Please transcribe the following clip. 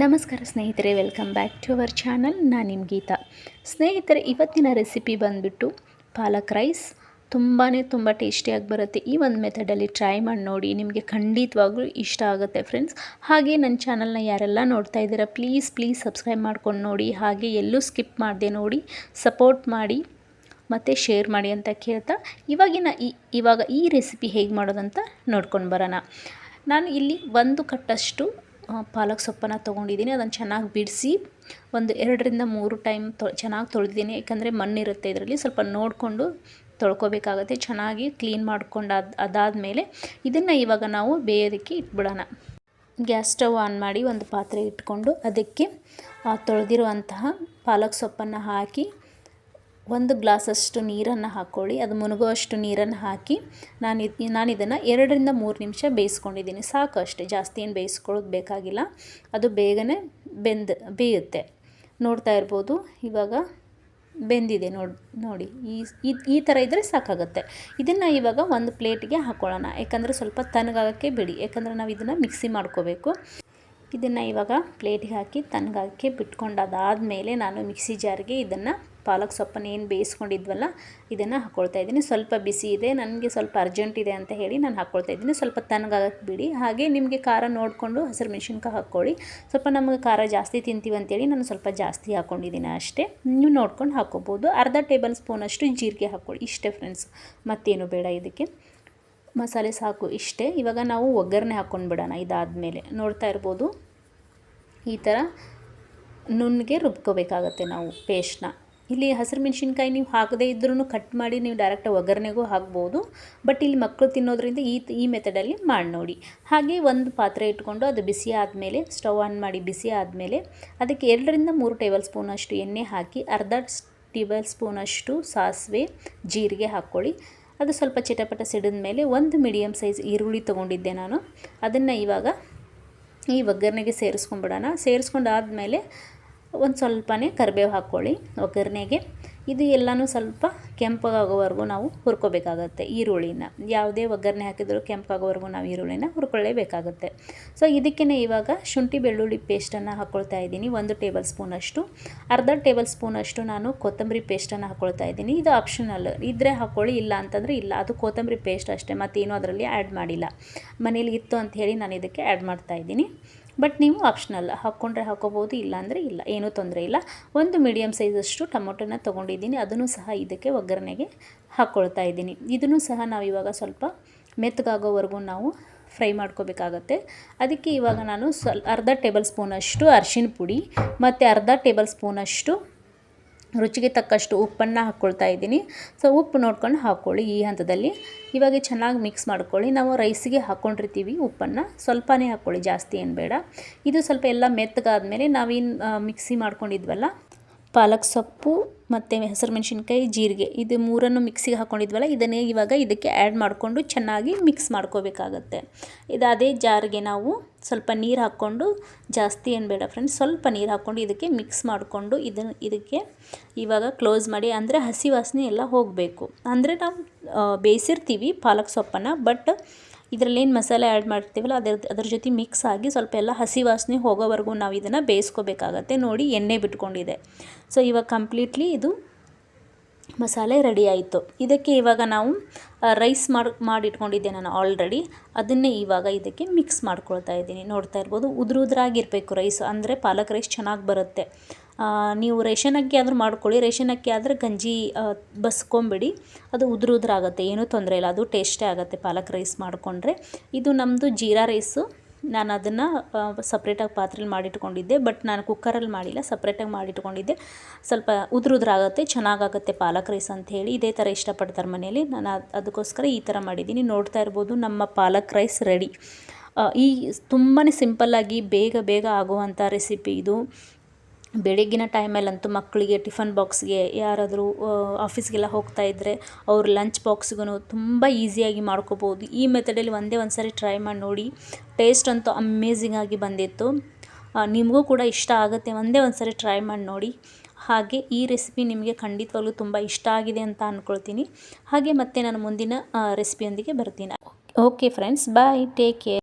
ನಮಸ್ಕಾರ ಸ್ನೇಹಿತರೆ, welcome back to our channel. ನಾನು ನಿಮ್ಮ ಗೀತಾ. ಸ್ನೇಹಿತರೆ, ಇವತ್ತಿನ ರೆಸಿಪಿ ಬಂದುಬಿಟ್ಟು ಪಾಲಕ್ ರೈಸ್. ತುಂಬ ಟೇಸ್ಟಿಯಾಗಿ ಬರುತ್ತೆ. ಈ ಒಂದು ಮೆಥಡಲ್ಲಿ ಟ್ರೈ ಮಾಡಿ ನೋಡಿ, ನಿಮಗೆ ಖಂಡಿತವಾಗ್ಲೂ ಇಷ್ಟ ಆಗುತ್ತೆ ಫ್ರೆಂಡ್ಸ್. ಹಾಗೆ ನನ್ನ ಚಾನಲ್ನ ಯಾರೆಲ್ಲ ನೋಡ್ತಾ ಇದ್ದೀರಾ, ಪ್ಲೀಸ್ ಸಬ್ಸ್ಕ್ರೈಬ್ ಮಾಡ್ಕೊಂಡು ನೋಡಿ. ಹಾಗೆ ಎಲ್ಲೂ ಸ್ಕಿಪ್ ಮಾಡದೆ ನೋಡಿ, ಸಪೋರ್ಟ್ ಮಾಡಿ ಮತ್ತು ಶೇರ್ ಮಾಡಿ ಅಂತ ಕೇಳ್ತಾ ಇವಾಗ ಈ ರೆಸಿಪಿ ಹೇಗೆ ಮಾಡೋದಂತ ನೋಡ್ಕೊಂಡು ಬರೋಣ. ನಾನು ಇಲ್ಲಿ 1 ಕಟ್ಟಷ್ಟು ಪಾಲಕ್ ಸೊಪ್ಪನ್ನು ತೊಗೊಂಡಿದ್ದೀನಿ. ಅದನ್ನು ಚೆನ್ನಾಗಿ ಬಿಡಿಸಿ ಒಂದು 2ರಿಂದ 3 ಟೈಮ್ ಚೆನ್ನಾಗಿ ತೊಳೆದಿದ್ದೀನಿ. ಯಾಕಂದರೆ ಮಣ್ಣಿರುತ್ತೆ ಇದರಲ್ಲಿ, ಸ್ವಲ್ಪ ನೋಡಿಕೊಂಡು ತೊಳ್ಕೊಬೇಕಾಗತ್ತೆ. ಚೆನ್ನಾಗಿ ಕ್ಲೀನ್ ಮಾಡ್ಕೊಂಡು ಅದಾದಮೇಲೆ ಇದನ್ನು ಇವಾಗ ನಾವು ಬೇಯೋದಕ್ಕೆ ಇಟ್ಬಿಡೋಣ. ಗ್ಯಾಸ್ ಸ್ಟವ್ ಆನ್ ಮಾಡಿ ಒಂದು ಪಾತ್ರೆ ಇಟ್ಕೊಂಡು ಅದಕ್ಕೆ ತೊಳೆದಿರುವಂತಹ ಪಾಲಕ್ ಸೊಪ್ಪನ್ನು ಹಾಕಿ 1 ಗ್ಲಾಸಷ್ಟು ನೀರನ್ನು ಹಾಕ್ಕೊಳ್ಳಿ. ಅದು ಮುನುಗುವಷ್ಟು ನೀರನ್ನು ಹಾಕಿ ನಾನು ಇದನ್ನು 2ರಿಂದ 3 ನಿಮಿಷ ಬೇಯಿಸ್ಕೊಂಡಿದ್ದೀನಿ. ಸಾಕು ಅಷ್ಟೇ, ಜಾಸ್ತಿ ಏನು ಬೇಯಿಸ್ಕೊಳ್ಳೋದು ಬೇಕಾಗಿಲ್ಲ. ಅದು ಬೇಗನೆ ಬೇಯುತ್ತೆ. ನೋಡ್ತಾ ಇರ್ಬೋದು, ಇವಾಗ ಬೆಂದಿದೆ ನೋಡಿ. ಈ ಥರ ಇದ್ದರೆ ಸಾಕಾಗುತ್ತೆ. ಇದನ್ನು ಇವಾಗ ಒಂದು ಪ್ಲೇಟ್ಗೆ ಹಾಕ್ಕೊಳ್ಳೋಣ. ಯಾಕಂದರೆ ಸ್ವಲ್ಪ ತಣ್ಣಗಾಗೋಕ್ಕೆ ಬಿಡಿ, ಯಾಕಂದರೆ ನಾವು ಇದನ್ನು ಮಿಕ್ಸಿ ಮಾಡ್ಕೋಬೇಕು. ಇದನ್ನು ಇವಾಗ ಪ್ಲೇಟಿಗೆ ಹಾಕಿ ತಣ್ಣಗಾಗಕ್ಕೆ ಬಿಟ್ಕೊಂಡಾದಮೇಲೆ ನಾನು ಮಿಕ್ಸಿ ಜಾರ್ಗೆ ಇದನ್ನು ಪಾಲಕ್ ಸೊಪ್ಪನ್ನು ಏನು ಬೇಯಿಸ್ಕೊಂಡಿದ್ವಲ್ಲ ಇದನ್ನು ಹಾಕ್ಕೊಳ್ತಾ ಇದ್ದೀನಿ. ಸ್ವಲ್ಪ ಬಿಸಿ ಇದೆ, ನನಗೆ ಸ್ವಲ್ಪ ಅರ್ಜೆಂಟ್ ಇದೆ ಅಂತ ಹೇಳಿ ನಾನು ಹಾಕ್ಕೊಳ್ತಾ ಇದ್ದೀನಿ. ಸ್ವಲ್ಪ ತಣ್ಣಗಾಗಕ್ಕೆ ಬಿಡಿ. ಹಾಗೆ ನಿಮಗೆ ಖಾರ ನೋಡಿಕೊಂಡು ಹಸಿರು ಮೆಣಸಿನ್ಕಾಯಿ ಹಾಕ್ಕೊಳ್ಳಿ. ಸ್ವಲ್ಪ ನಮಗೆ ಖಾರ ಜಾಸ್ತಿ ತಿಂತೀವಿ ಅಂತೇಳಿ ನಾನು ಸ್ವಲ್ಪ ಜಾಸ್ತಿ ಹಾಕ್ಕೊಂಡಿದ್ದೀನಿ ಅಷ್ಟೇ. ನೀವು ನೋಡ್ಕೊಂಡು ಹಾಕ್ಕೋಬೋದು. ಅರ್ಧ ಟೇಬಲ್ ಸ್ಪೂನಷ್ಟು ಜೀರಿಗೆ ಹಾಕ್ಕೊಳ್ಳಿ. ಇಷ್ಟೇ ಫ್ರೆಂಡ್ಸ್, ಮತ್ತೇನು ಬೇಡ. ಇದಕ್ಕೆ ಮಸಾಲೆ ಸಾಕು, ಇಷ್ಟೇ. ಇವಾಗ ನಾವು ಒಗ್ಗರಣೆ ಹಾಕ್ಕೊಂಡು ಬಿಡೋಣ. ಇದಾದಮೇಲೆ ನೋಡ್ತಾ ಇರ್ಬೋದು, ಈ ಥರ ನುಣ್ಣಗೆ ರುಬ್ಕೋಬೇಕಾಗತ್ತೆ ನಾವು ಪೇಸ್ಟ್ನ. ಇಲ್ಲಿ ಹಸಿರು ಮೆಣಸಿನ್ಕಾಯಿ ನೀವು ಹಾಕದೇ ಇದ್ರೂ ಕಟ್ ಮಾಡಿ ನೀವು ಡೈರೆಕ್ಟಾಗಿ ಒಗ್ಗರಣೆಗೂ ಹಾಕ್ಬೋದು. ಬಟ್ ಇಲ್ಲಿ ಮಕ್ಕಳು ತಿನ್ನೋದ್ರಿಂದ ಈ ಮೆಥಡಲ್ಲಿ ಮಾಡಿ ನೋಡಿ. ಹಾಗೆ ಒಂದು ಪಾತ್ರೆ ಇಟ್ಕೊಂಡು ಅದು ಬಿಸಿ ಆದಮೇಲೆ ಸ್ಟವ್ ಆನ್ ಮಾಡಿ ಬಿಸಿ ಆದಮೇಲೆ ಅದಕ್ಕೆ 2ರಿಂದ 3 ಟೇಬಲ್ ಸ್ಪೂನಷ್ಟು ಎಣ್ಣೆ ಹಾಕಿ ಅರ್ಧ ಟೇಬಲ್ ಸ್ಪೂನಷ್ಟು ಸಾಸಿವೆ ಜೀರಿಗೆ ಹಾಕ್ಕೊಳ್ಳಿ. ಅದು ಸ್ವಲ್ಪ ಚಿಟಪಟ ಸಿಡಿದ ಮೇಲೆ 1 ಮೀಡಿಯಮ್ ಸೈಜ್ ಈರುಳ್ಳಿ ತೊಗೊಂಡಿದ್ದೆ ನಾನು. ಅದನ್ನು ಇವಾಗ ಈ ಒಗ್ಗರಣೆಗೆ ಸೇರಿಸ್ಕೊಂಡ್ಬಿಡೋಣ. ಸೇರಿಸ್ಕೊಂಡಾದಮೇಲೆ ಒಂದು ಸ್ವಲ್ಪನೇ ಕರಿಬೇವು ಹಾಕ್ಕೊಳ್ಳಿ ಒಗ್ಗರಣೆಗೆ. ಇದು ಎಲ್ಲನೂ ಸ್ವಲ್ಪ ಕೆಂಪಗಾಗೋವರೆಗೂ ನಾವು ಹುರ್ಕೋಬೇಕಾಗತ್ತೆ ಈರುಳ್ಳಿನ. ಯಾವುದೇ ಒಗ್ಗರಣೆ ಹಾಕಿದರೂ ಕೆಂಪಗಾಗೋವರೆಗೂ ನಾವು ಈರುಳ್ಳಿನ ಹುರ್ಕೊಳ್ಳೇಬೇಕಾಗುತ್ತೆ. ಸೊ ಇದಕ್ಕೇ ಇವಾಗ ಶುಂಠಿ ಬೆಳ್ಳುಳ್ಳಿ ಪೇಸ್ಟನ್ನು ಹಾಕ್ಕೊಳ್ತಾ ಇದ್ದೀನಿ 1 ಟೇಬಲ್ ಸ್ಪೂನಷ್ಟು. ಅರ್ಧ ಟೇಬಲ್ ಸ್ಪೂನಷ್ಟು ನಾನು ಕೊತ್ತಂಬರಿ ಪೇಸ್ಟನ್ನು ಹಾಕ್ಕೊಳ್ತಾ ಇದ್ದೀನಿ. ಇದು ಆಪ್ಷನಲ್, ಇದ್ದರೆ ಹಾಕ್ಕೊಳ್ಳಿ, ಇಲ್ಲ ಅಂತಂದರೆ ಇಲ್ಲ. ಅದು ಕೊತ್ತಂಬರಿ ಪೇಸ್ಟ್ ಅಷ್ಟೇ, ಮತ್ತೇನು ಅದರಲ್ಲಿ ಆ್ಯಡ್ ಮಾಡಿಲ್ಲ. ಮನೇಲಿ ಇತ್ತು ಅಂತ ಹೇಳಿ ನಾನು ಇದಕ್ಕೆ ಆ್ಯಡ್ ಮಾಡ್ತಾಯಿದ್ದೀನಿ. ಬಟ್ ನೀವು ಆಪ್ಷನಲ್, ಹಾಕ್ಕೊಂಡ್ರೆ ಹಾಕ್ಕೋಬೋದು, ಇಲ್ಲ ಅಂದರೆ ಇಲ್ಲ, ಏನೂ ತೊಂದರೆ ಇಲ್ಲ. 1 ಮೀಡಿಯಮ್ ಸೈಜಷ್ಟು ಟೊಮೊಟೊನ ತೊಗೊಂಡಿದ್ದೀನಿ. ಅದನ್ನು ಸಹ ಇದಕ್ಕೆ ಒಗ್ಗರಣೆಗೆ ಹಾಕ್ಕೊಳ್ತಾ ಇದ್ದೀನಿ. ಇದನ್ನು ಸಹ ನಾವು ಇವಾಗ ಸ್ವಲ್ಪ ಮೆತ್ತಗಾಗೋವರೆಗೂ ನಾವು ಫ್ರೈ ಮಾಡ್ಕೋಬೇಕಾಗತ್ತೆ. ಅದಕ್ಕೆ ಇವಾಗ ನಾನು ಅರ್ಧ ಟೇಬಲ್ ಸ್ಪೂನಷ್ಟು ಅರಿಶಿಣ ಪುಡಿ ಮತ್ತು ಅರ್ಧ ಟೇಬಲ್ ಸ್ಪೂನಷ್ಟು ರುಚಿಗೆ ತಕ್ಕಷ್ಟು ಉಪ್ಪನ್ನು ಹಾಕ್ಕೊಳ್ತಾ ಇದ್ದೀನಿ. ಸೊ ಉಪ್ಪು ನೋಡ್ಕೊಂಡು ಹಾಕ್ಕೊಳ್ಳಿ ಈ ಹಂತದಲ್ಲಿ. ಇವಾಗ ಚೆನ್ನಾಗಿ ಮಿಕ್ಸ್ ಮಾಡ್ಕೊಳ್ಳಿ. ನಾವು ರೈಸಿಗೆ ಹಾಕ್ಕೊಂಡಿರ್ತೀವಿ ಉಪ್ಪನ್ನು, ಸ್ವಲ್ಪನೇ ಹಾಕ್ಕೊಳ್ಳಿ, ಜಾಸ್ತಿ ಏನು ಬೇಡ. ಇದು ಸ್ವಲ್ಪ ಎಲ್ಲ ಮೆತ್ತಗಾದ್ಮೇಲೆ ನಾವೇನು ಮಿಕ್ಸಿ ಮಾಡ್ಕೊಂಡಿದ್ವಲ್ಲ ಪಾಲಕ್ ಸೊಪ್ಪು ಮತ್ತು ಹಸಿರು ಮೆಣಸಿನ್ಕಾಯಿ ಜೀರಿಗೆ, ಇದು 3 ಮಿಕ್ಸಿಗೆ ಹಾಕ್ಕೊಂಡಿದ್ವಲ್ಲ ಇದನ್ನೇ ಇವಾಗ ಇದಕ್ಕೆ ಆ್ಯಡ್ ಮಾಡಿಕೊಂಡು ಚೆನ್ನಾಗಿ ಮಿಕ್ಸ್ ಮಾಡ್ಕೋಬೇಕಾಗತ್ತೆ. ಅದೇ ಜಾರಿಗೆ ನಾವು ಸ್ವಲ್ಪ ನೀರು ಹಾಕ್ಕೊಂಡು, ಜಾಸ್ತಿ ಏನು ಬೇಡ ಫ್ರೆಂಡ್ಸ್, ಸ್ವಲ್ಪ ನೀರು ಹಾಕ್ಕೊಂಡು ಇದಕ್ಕೆ ಮಿಕ್ಸ್ ಮಾಡಿಕೊಂಡು ಇದಕ್ಕೆ ಇವಾಗ ಕ್ಲೋಸ್ ಮಾಡಿ. ಅಂದರೆ ಹಸಿ ವಾಸನೆ ಎಲ್ಲ ಹೋಗಬೇಕು. ಅಂದರೆ ನಾವು ಬೇಯಿಸಿರ್ತೀವಿ ಪಾಲಕ್ ಸೊಪ್ಪನ್ನು, ಬಟ್ ಇದರಲ್ಲೇನು ಮಸಾಲೆ ಆ್ಯಡ್ ಮಾಡ್ತೀವಲ್ಲ ಅದ್ರ ಜೊತೆ ಮಿಕ್ಸ್ ಆಗಿ ಸ್ವಲ್ಪ ಎಲ್ಲ ಹಸಿ ವಾಸನೆ ಹೋಗೋವರೆಗೂ ನಾವು ಇದನ್ನು ಬೇಯಿಸ್ಕೋಬೇಕಾಗತ್ತೆ. ನೋಡಿ, ಎಣ್ಣೆ ಬಿಟ್ಕೊಂಡಿದೆ. ಸೊ ಇವಾಗ ಕಂಪ್ಲೀಟ್ಲಿ ಇದು ಮಸಾಲೆ ರೆಡಿ ಆಯಿತು. ಇದಕ್ಕೆ ಇವಾಗ ನಾವು ರೈಸ್ ಮಾಡಿಟ್ಕೊಂಡಿದ್ದೆ ನಾನು ಆಲ್ರೆಡಿ, ಅದನ್ನೇ ಇವಾಗ ಇದಕ್ಕೆ ಮಿಕ್ಸ್ ಮಾಡ್ಕೊಳ್ತಾ ಇದ್ದೀನಿ. ನೋಡ್ತಾ ಇರ್ಬೋದು, ಉದುರಾಗಿರಬೇಕು ರೈಸ್, ಅಂದರೆ ಪಾಲಕ್ ರೈಸ್ ಚೆನ್ನಾಗಿ ಬರುತ್ತೆ. ನೀವು ರೇಷನ್ ಅಕ್ಕಿ ಆದರೂ ಮಾಡ್ಕೊಳ್ಳಿ. ರೇಷನ್ ಅಕ್ಕಿ ಆದರೆ ಗಂಜಿ ಬಸ್ಕೊಂಬಿಡಿ, ಅದು ಉದುರಾಗುತ್ತೆ, ಏನೂ ತೊಂದರೆ ಇಲ್ಲ, ಅದು ಟೇಸ್ಟೇ ಆಗುತ್ತೆ ಪಾಲಕ್ ರೈಸ್ ಮಾಡಿಕೊಂಡ್ರೆ. ಇದು ನಮ್ಮದು ಜೀರಾ ರೈಸು. ನಾನು ಅದನ್ನು ಸಪ್ರೇಟಾಗಿ ಪಾತ್ರೆಯಲ್ಲಿ ಮಾಡಿಟ್ಕೊಂಡಿದ್ದೆ, ಬಟ್ ನಾನು ಕುಕ್ಕರಲ್ಲಿ ಮಾಡಿಲ್ಲ, ಸಪ್ರೇಟಾಗಿ ಮಾಡಿಟ್ಕೊಂಡಿದ್ದೆ. ಸ್ವಲ್ಪ ಉದುರಾಗುತ್ತೆ, ಚೆನ್ನಾಗಾಗುತ್ತೆ ಪಾಲಕ್ ರೈಸ್ ಅಂಥೇಳಿ. ಇದೇ ಥರ ಇಷ್ಟಪಡ್ತಾರೆ ಮನೇಲಿ. ನಾನು ಅದಕ್ಕೋಸ್ಕರ ಈ ಥರ ಮಾಡಿದ್ದೀನಿ. ನೋಡ್ತಾ ಇರ್ಬೋದು, ನಮ್ಮ ಪಾಲಕ್ ರೈಸ್ ರೆಡಿ. ಈ ತುಂಬಾ ಸಿಂಪಲ್ಲಾಗಿ ಬೇಗ ಆಗುವಂಥ ರೆಸಿಪಿ ಇದು. ಬೆಳಗ್ಗಿನ ಟೈಮಲ್ಲಂತೂ ಮಕ್ಕಳಿಗೆ ಟಿಫನ್ ಬಾಕ್ಸ್ಗೆ, ಯಾರಾದರೂ ಆಫೀಸ್ಗೆಲ್ಲ ಹೋಗ್ತಾ ಇದ್ದರೆ ಅವ್ರ ಲಂಚ್ ಬಾಕ್ಸ್ಗೂ ತುಂಬ ಈಸಿಯಾಗಿ ಮಾಡ್ಕೋಬೋದು. ಈ ಮೆಥಡಲ್ಲಿ ಒಂದೇ ಒಂದು ಸಾರಿ ಟ್ರೈ ಮಾಡಿ ನೋಡಿ. ಟೇಸ್ಟ್ ಅಂತೂ ಅಮೇಝಿಂಗ್ ಆಗಿ ಬಂದಿತ್ತು. ನಿಮಗೂ ಕೂಡ ಇಷ್ಟ ಆಗುತ್ತೆ, ಒಂದೇ ಒಂದು ಸಾರಿ ಟ್ರೈ ಮಾಡಿ ನೋಡಿ. ಹಾಗೆ ಈ ರೆಸಿಪಿ ನಿಮಗೆ ಖಂಡಿತವಾಗ್ಲೂ ತುಂಬ ಇಷ್ಟ ಆಗಿದೆ ಅಂತ ಅಂದ್ಕೊಳ್ತೀನಿ. ಹಾಗೆ ಮತ್ತೆ ನಾನು ಮುಂದಿನ ರೆಸಿಪಿಯೊಂದಿಗೆ ಬರ್ತೀನಿ. ಓಕೆ ಫ್ರೆಂಡ್ಸ್, ಬಾಯ್, ಟೇಕ್ ಕೇರ್.